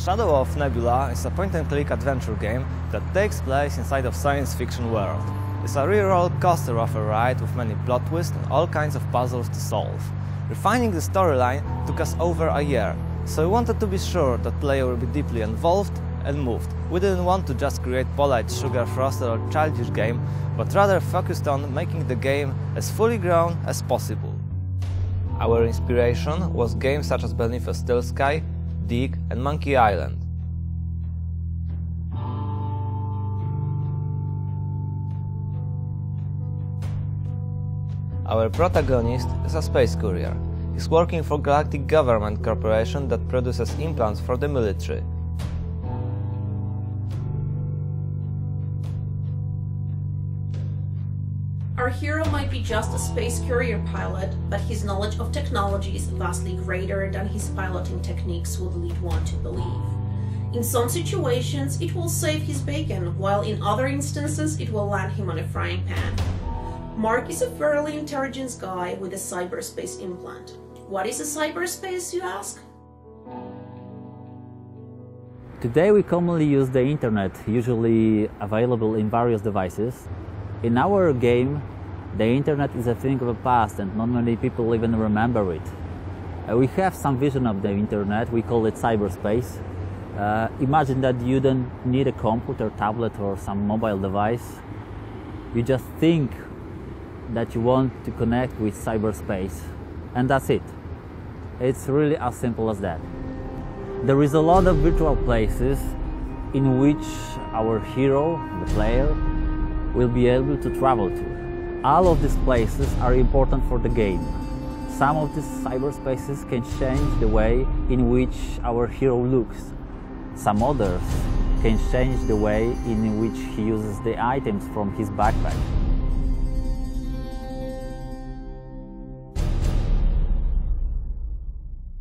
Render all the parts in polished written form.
Shadow of Nebula is a point-and-click adventure game that takes place inside of science fiction world. It's a real roller coaster of a ride with many plot twists and all kinds of puzzles to solve. Refining the storyline took us over a year, so we wanted to be sure that player will be deeply involved and moved. We didn't want to just create polite, sugar-frosted or childish game, but rather focused on making the game as fully grown as possible. Our inspiration was games such as Beneath a Still Sky, Dig and Monkey Island. Our protagonist is a space courier. He's working for Galactic Government Corporation that produces implants for the military. Our hero might be just a space courier pilot, but his knowledge of technology is vastly greater than his piloting techniques would lead one to believe. In some situations, it will save his bacon, while in other instances, it will land him on a frying pan. Mark is a fairly intelligent guy with a cyberspace implant. What is a cyberspace, you ask? Today we commonly use the internet, usually available in various devices. In our game, the internet is a thing of the past and not many people even remember it. We have some vision of the internet, we call it cyberspace. Imagine that you don't need a computer, tablet or some mobile device. You just think that you want to connect with cyberspace, and that's it. It's really as simple as that. There is a lot of virtual places in which our hero, the player, will be able to travel to. All of these places are important for the game. Some of these cyberspaces can change the way in which our hero looks. Some others can change the way in which he uses the items from his backpack.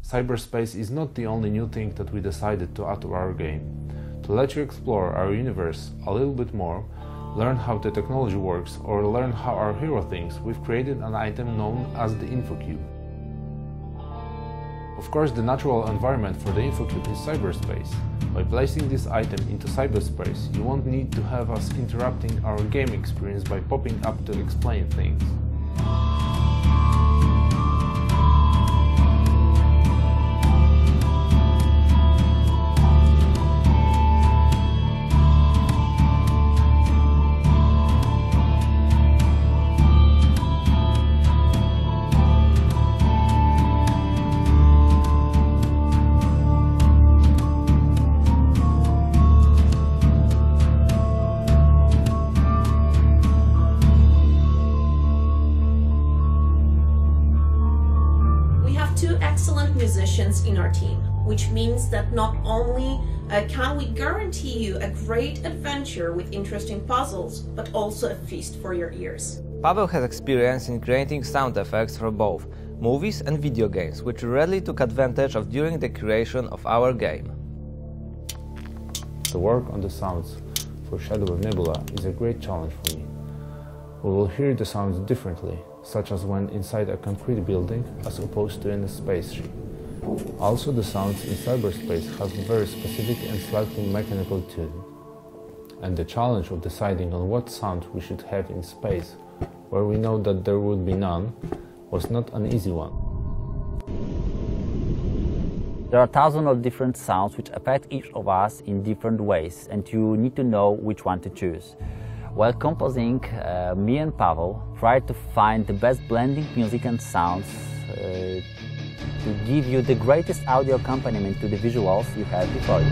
Cyberspace is not the only new thing that we decided to add to our game. To let you explore our universe a little bit more, learn how the technology works, or learn how our hero thinks, we've created an item known as the InfoCube. Of course, the natural environment for the InfoCube is cyberspace. By placing this item into cyberspace, you won't need to have us interrupting our game experience by popping up to explain things. Excellent musicians in our team, which means that not only can we guarantee you a great adventure with interesting puzzles, but also a feast for your ears. Paweł has experience in creating sound effects for both movies and video games, which we readily took advantage of during the creation of our game. The work on the sounds for Shadow of Nebula is a great challenge for me. We will hear the sounds differently, such as when inside a concrete building as opposed to in a spaceship. Also, the sounds in cyberspace have a very specific and slightly mechanical tune. And the challenge of deciding on what sound we should have in space, where we know that there would be none, was not an easy one. There are thousands of different sounds which affect each of us in different ways, and you need to know which one to choose. While composing, me and Paweł tried to find the best blending music and sounds to give you the greatest audio accompaniment to the visuals you have before you.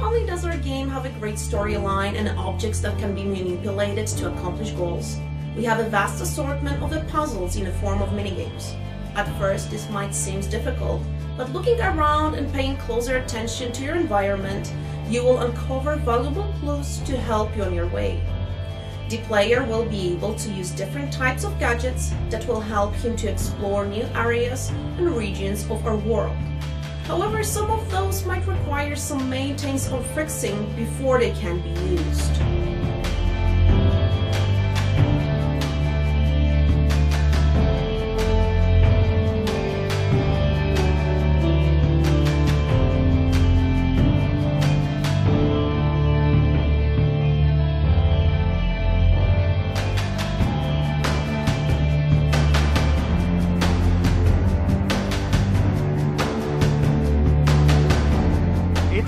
only does our game have a great storyline and objects that can be manipulated to accomplish goals, we have a vast assortment of the puzzles in the form of minigames. At first, this might seem difficult, but looking around and paying closer attention to your environment, you will uncover valuable clues to help you on your way. The player will be able to use different types of gadgets that will help him to explore new areas and regions of our world. However, some of those might require some maintenance or fixing before they can be used.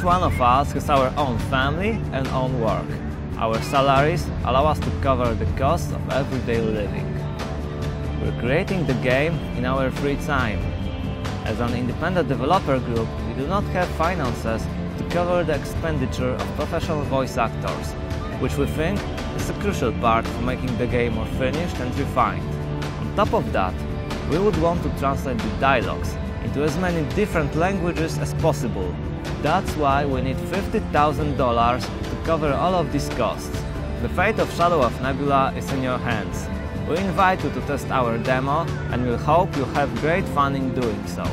Each one of us has our own family and own work. Our salaries allow us to cover the costs of everyday living. We're creating the game in our free time. As an independent developer group, we do not have finances to cover the expenditure of professional voice actors, which we think is a crucial part for making the game more finished and refined. On top of that, we would want to translate the dialogues into as many different languages as possible. That's why we need $50,000 to cover all of these costs. The fate of Shadow of Nebula is in your hands. We invite you to test our demo and we hope you have great fun in doing so.